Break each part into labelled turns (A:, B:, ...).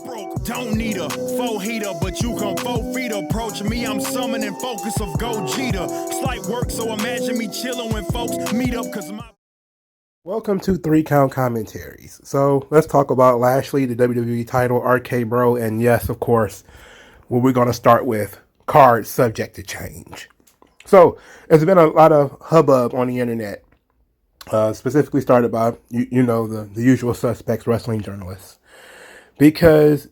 A: Broke, don't need a 4-heater, but you come 4 feet approach me. I'm summoning focus of Gogeta. Slight work, so imagine me chilling when folks meet up, cause my.
B: Welcome to 3 Count Commentaries. So let's talk about Lashley, the WWE title, RK-Bro, and yes, of course, what we're going to start with, cards subject to change. So there's been a lot of hubbub on the internet, specifically started by, the usual suspects, wrestling journalists, because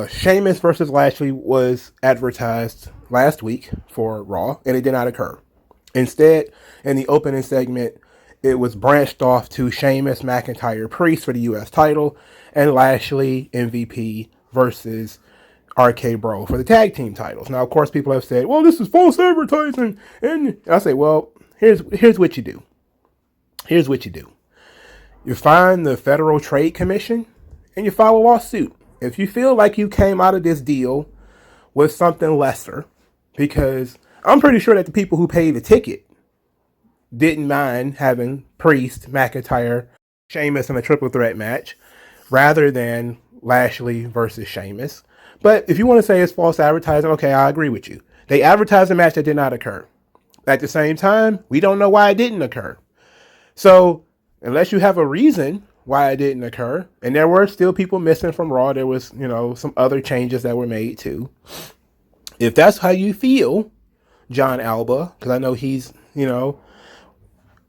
B: Sheamus versus Lashley was advertised last week for Raw, and it did not occur. Instead, in the opening segment, it was branched off to Sheamus, McIntyre, Priest for the U.S. title, and Lashley, MVP, versus RK-Bro for the tag team titles. Now, of course, people have said, well, this is false advertising. And I say, well, here's what you do. Here's what you do. You find the Federal Trade Commission, and you file a lawsuit. If you feel like you came out of this deal with something lesser, because I'm pretty sure that the people who paid the ticket didn't mind having Priest, McIntyre, Sheamus in a triple threat match rather than Lashley versus Sheamus. But if you want to say it's false advertising, okay, I agree with you. They advertised a match that did not occur. At the same time, we don't know why it didn't occur. So unless you have a reason why it didn't occur, and there were still people missing from Raw, there was, some other changes that were made too. If that's how you feel, John Alba, because I know he's,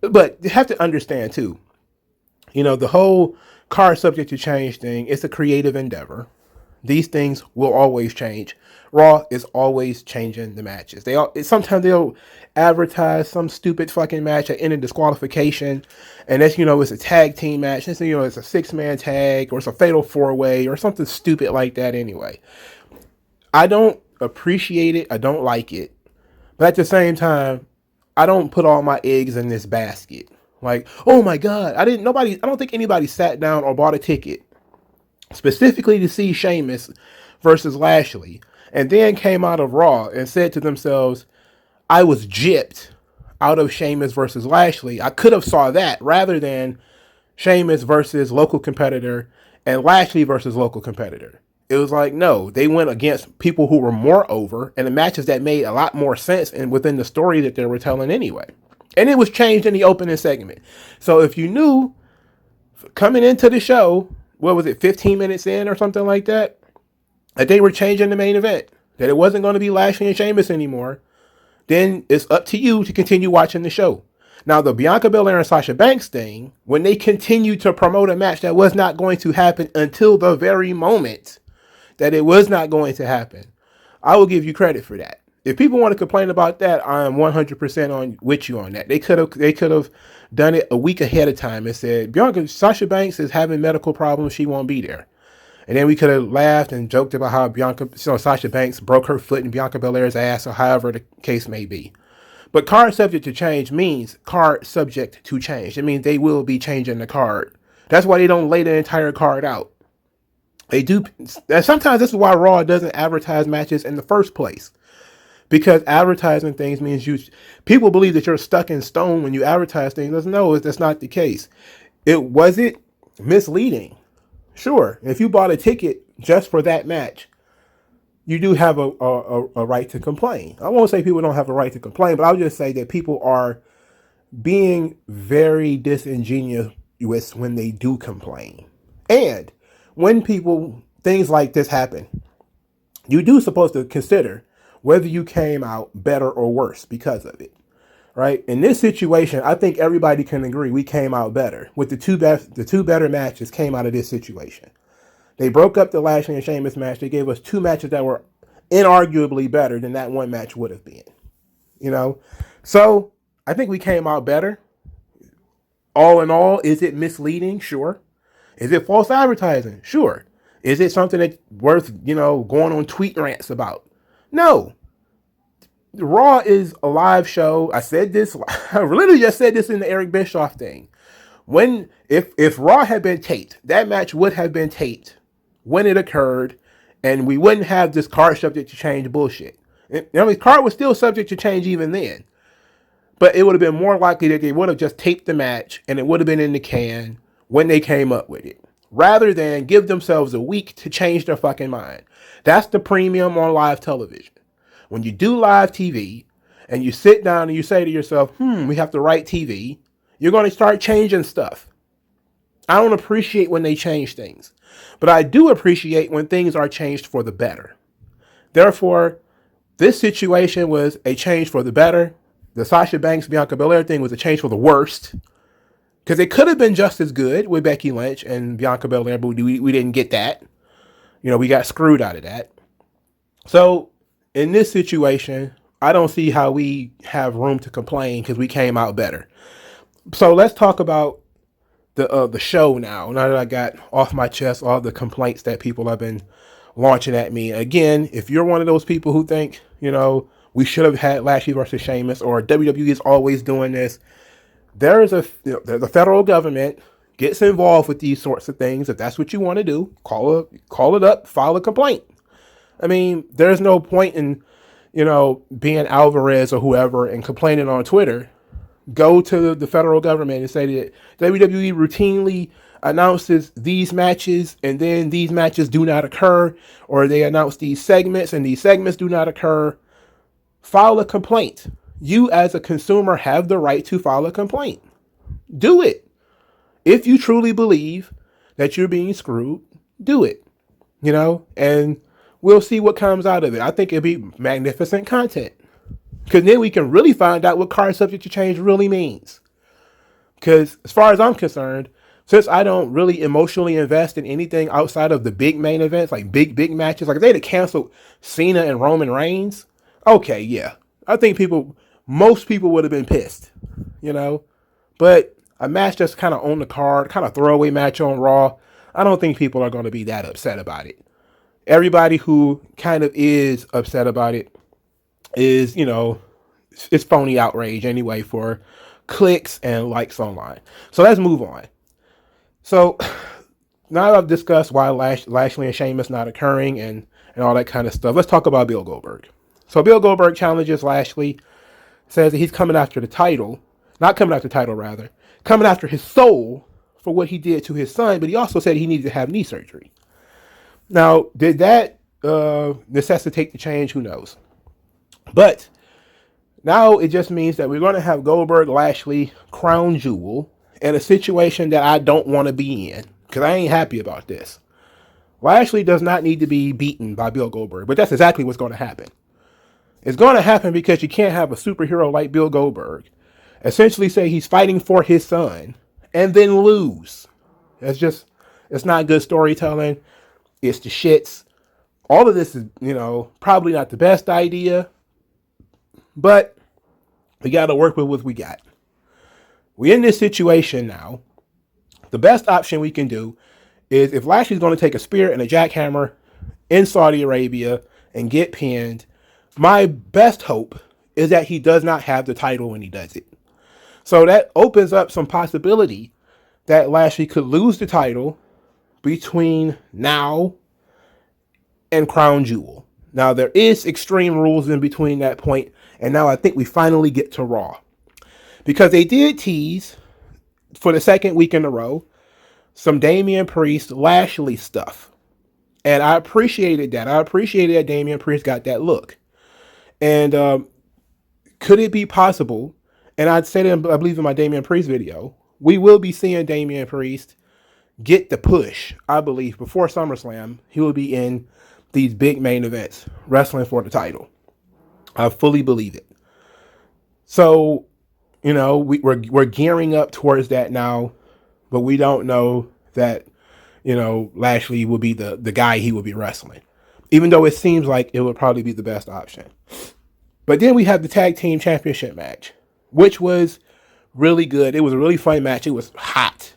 B: but you have to understand too, the whole card subject to change thing, it's a creative endeavor. These things will always change. Raw is always changing the matches. Sometimes they'll advertise some stupid fucking match at end of disqualification, and that's it's a tag team match. It's it's a 6-man tag, or it's a fatal 4-way, or something stupid like that. Anyway, I don't appreciate it. I don't like it, but at the same time, I don't put all my eggs in this basket. Like, oh my God, I don't think anybody sat down or bought a ticket specifically to see Sheamus versus Lashley, and then came out of Raw and said to themselves, I was gypped out of Sheamus versus Lashley. I could have saw that rather than Sheamus versus local competitor and Lashley versus local competitor. It was like, no, they went against people who were more over and the matches that made a lot more sense and within the story that they were telling anyway. And it was changed in the opening segment. So if you knew coming into the show, what was it, 15 minutes in or something like that they were changing the main event, that it wasn't going to be Lashley and Sheamus anymore, then it's up to you to continue watching the show. Now, the Bianca Belair and Sasha Banks thing, when they continued to promote a match that was not going to happen until the very moment that it was not going to happen, I will give you credit for that. If people want to complain about that, I am 100% with you on that. They could have done it a week ahead of time and said, Sasha Banks is having medical problems, she won't be there. And then we could have laughed and joked about how Sasha Banks broke her foot in Bianca Belair's ass, or however the case may be. But card subject to change means card subject to change. It means they will be changing the card. That's why they don't lay the entire card out. They do. Sometimes this is why Raw doesn't advertise matches in the first place. Because advertising things means people believe that you're stuck in stone when you advertise things. No, that's not the case. Was it misleading? Sure. If you bought a ticket just for that match, you do have a right to complain. I won't say people don't have a right to complain, but I'll just say that people are being very disingenuous when they do complain. And when things like this happen, you do supposed to consider whether you came out better or worse because of it, right? In this situation, I think everybody can agree we came out better. With the two better matches came out of this situation. They broke up the Lashley and Sheamus match. They gave us 2 matches that were inarguably better than that one match would have been, So I think we came out better. All in all, is it misleading? Sure. Is it false advertising? Sure. Is it something that's worth, going on tweet rants about? No. Raw is a live show. I said this, I literally just said this in the Eric Bischoff thing. If Raw had been taped, that match would have been taped when it occurred, and we wouldn't have this card subject to change bullshit. The card was still subject to change even then. But it would have been more likely that they would have just taped the match and it would have been in the can when they came up with it. rather than give themselves a week to change their fucking mind. That's the premium on live television. When you do live TV and you sit down and you say to yourself, we have to write TV, you're going to start changing stuff. I don't appreciate when they change things, but I do appreciate when things are changed for the better. Therefore, this situation was a change for the better. The Sasha Banks, Bianca Belair thing was a change for the worst. Because it could have been just as good with Becky Lynch and Bianca Belair, but we didn't get that. We got screwed out of that. So, in this situation, I don't see how we have room to complain because we came out better. So, let's talk about the show now. Now that I got off my chest all the complaints that people have been launching at me. Again, if you're one of those people who think, we should have had Lashley versus Sheamus, or WWE is always doing this, there is the federal government gets involved with these sorts of things. If that's what you want to do, call it up, file a complaint. I mean, there's no point in, being Alvarez or whoever and complaining on Twitter. Go to the federal government and say that WWE routinely announces these matches and then these matches do not occur, or they announce these segments and these segments do not occur. File a complaint. You as a consumer have the right to file a complaint. Do it. If you truly believe that you're being screwed, do it. And we'll see what comes out of it. I think it'll be magnificent content. Because then we can really find out what card subject to change really means. Because as far as I'm concerned, since I don't really emotionally invest in anything outside of the big main events, like big matches, like if they'd have canceled Cena and Roman Reigns, okay, yeah. I think most people would have been pissed, But a match that's kind of on the card, kind of throwaway match on Raw, I don't think people are going to be that upset about it. Everybody who kind of is upset about it is, it's phony outrage anyway for clicks and likes online. So let's move on. So now that I've discussed why Lashley and Sheamus not occurring and all that kind of stuff, let's talk about Bill Goldberg. So Bill Goldberg challenges Lashley, says that he's coming after the title, coming after his soul for what he did to his son, but he also said he needed to have knee surgery. Now, did that necessitate the change? Who knows? But now it just means that we're going to have Goldberg, Lashley, crown jewel in a situation that I don't want to be in because I ain't happy about this. Lashley does not need to be beaten by Bill Goldberg, but that's exactly what's going to happen. It's going to happen because you can't have a superhero like Bill Goldberg essentially say he's fighting for his son and then lose. It's not good storytelling. It's the shits. All of this is, probably not the best idea, but we got to work with what we got. We're in this situation now. The best option we can do is if Lashley's going to take a spear and a jackhammer in Saudi Arabia and get pinned, my best hope is that he does not have the title when he does it. So that opens up some possibility that Lashley could lose the title between now and Crown Jewel. Now, there is Extreme Rules in between that point, and now I think we finally get to Raw. Because they did tease, for the second week in a row, some Damian Priest, Lashley stuff. And I appreciated that. I appreciated that Damian Priest got that look. And could it be possible, and I'd say that I believe in my Damian Priest video, we will be seeing Damian Priest get the push, I believe, before SummerSlam. He will be in these big main events, wrestling for the title. I fully believe it. So, we're gearing up towards that now, but we don't know that, Lashley will be the guy he will be wrestling, even though it seems like it would probably be the best option. But then we have the tag team championship match, which was really good. It was a really fun match. It was hot,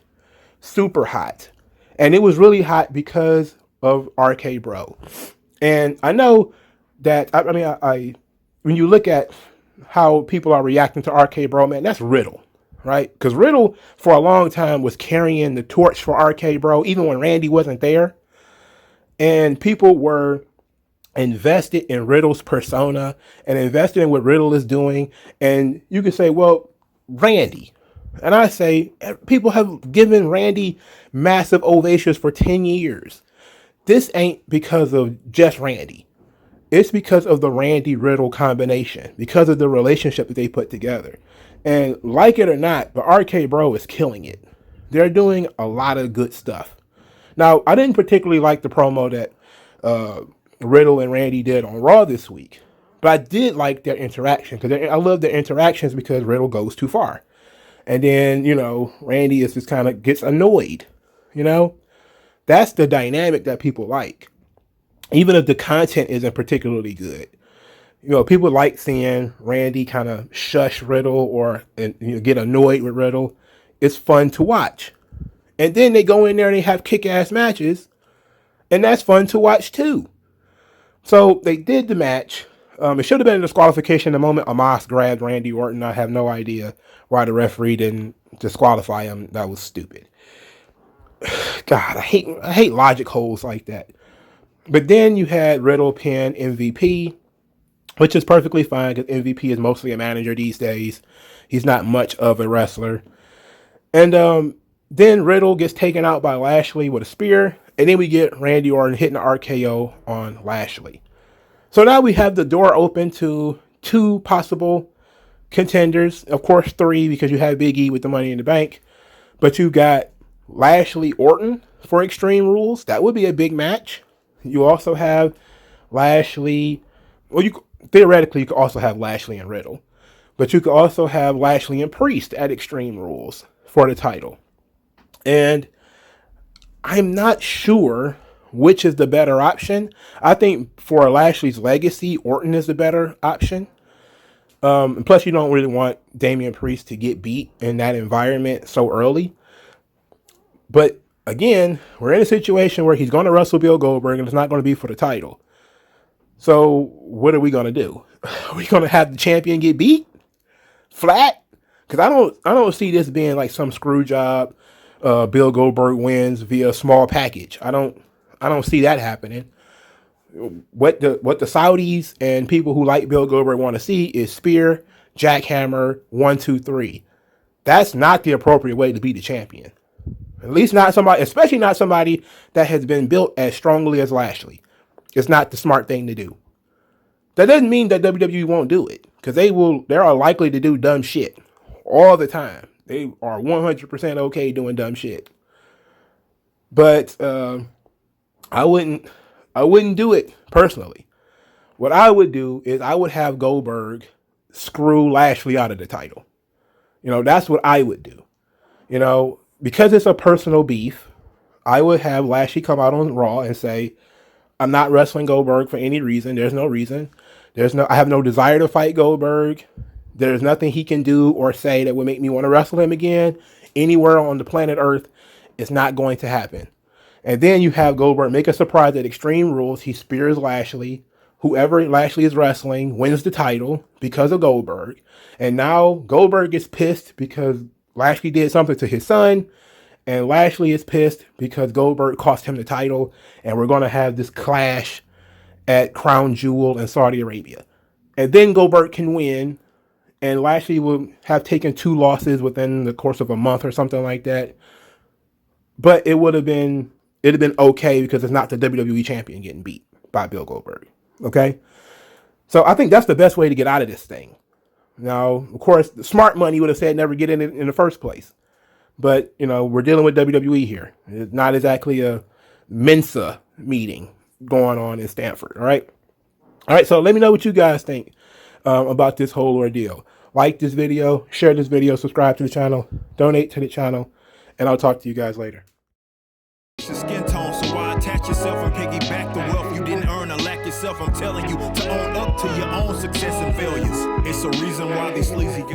B: super hot. And it was really hot because of RK Bro. And I know that, I when you look at how people are reacting to RK Bro, man, that's Riddle, right? Because Riddle, for a long time, was carrying the torch for RK Bro, even when Randy wasn't there. And people were invested in Riddle's persona and invested in what Riddle is doing. And you can say, well, Randy, And I say, people have given Randy massive ovations for 10 years. This ain't because of just Randy. It's because of the Randy Riddle combination, because of the relationship that they put together. And like it or not, the RK Bro is killing it. They're doing a lot of good stuff. Now, I didn't particularly like the promo that Riddle and Randy did on Raw this week, but I did like their interaction because I love their interactions because Riddle goes too far. And then, Randy is just kind of gets annoyed. That's the dynamic that people like. Even if the content isn't particularly good. People like seeing Randy kind of shush Riddle or get annoyed with Riddle. It's fun to watch. And then they go in there and they have kick-ass matches. And that's fun to watch too. So they did the match. It should have been a disqualification the moment Amos grabbed Randy Orton. I have no idea why the referee didn't disqualify him. That was stupid. God, I hate logic holes like that. But then you had Riddle pin MVP, which is perfectly fine because MVP is mostly a manager these days. He's not much of a wrestler. And then Riddle gets taken out by Lashley with a spear. And then we get Randy Orton hitting the RKO on Lashley. So now we have the door open to 2 possible contenders. Of course, 3 because you have Big E with the Money in the Bank. But you got Lashley Orton for Extreme Rules. That would be a big match. You also have Lashley. Well, theoretically, you could also have Lashley and Riddle. But you could also have Lashley and Priest at Extreme Rules for the title. And I'm not sure which is the better option. I think for Lashley's legacy, Orton is the better option. And plus, you don't really want Damian Priest to get beat in that environment so early. But again, we're in a situation where he's going to wrestle Bill Goldberg and it's not going to be for the title. So what are we going to do? Are we going to have the champion get beat flat? Because I don't see this being like some screw job. Bill Goldberg wins via small package. I don't see that happening. What the Saudis and people who like Bill Goldberg want to see is spear, jackhammer, 1, 2, 3. That's not the appropriate way to be the champion. At least not somebody, especially not somebody that has been built as strongly as Lashley. It's not the smart thing to do. That doesn't mean that WWE won't do it, because they are likely to do dumb shit all the time. They are 100% okay doing dumb shit. But I wouldn't do it personally. What I would do is I would have Goldberg screw Lashley out of the title. That's what I would do. Because it's a personal beef, I would have Lashley come out on Raw and say, I'm not wrestling Goldberg for any reason. There's no reason. I have no desire to fight Goldberg. There's nothing he can do or say that would make me want to wrestle him again. Anywhere on the planet Earth, it's not going to happen. And then you have Goldberg make a surprise at Extreme Rules. He spears Lashley. Whoever Lashley is wrestling wins the title because of Goldberg. And now Goldberg gets pissed because Lashley did something to his son. And Lashley is pissed because Goldberg cost him the title. And we're going to have this clash at Crown Jewel in Saudi Arabia. And then Goldberg can win. And Lashley will have taken 2 losses within the course of a month or something like that. But it'd have been okay because it's not the WWE champion getting beat by Bill Goldberg. Okay? So I think that's the best way to get out of this thing. Now, of course, the smart money would have said never get in it in the first place. But, we're dealing with WWE here. It's not exactly a Mensa meeting going on in Stanford. All right? All right, so let me know what you guys think about this whole ordeal. Like this video, share this video, subscribe to the channel, donate to the channel, and I'll talk to you guys later.
A: Skin tone, so why attach yourself and piggyback the wealth you didn't earn or lack yourself? I'm telling you to own up to your own success and failures. It's a reason why these sleazy guys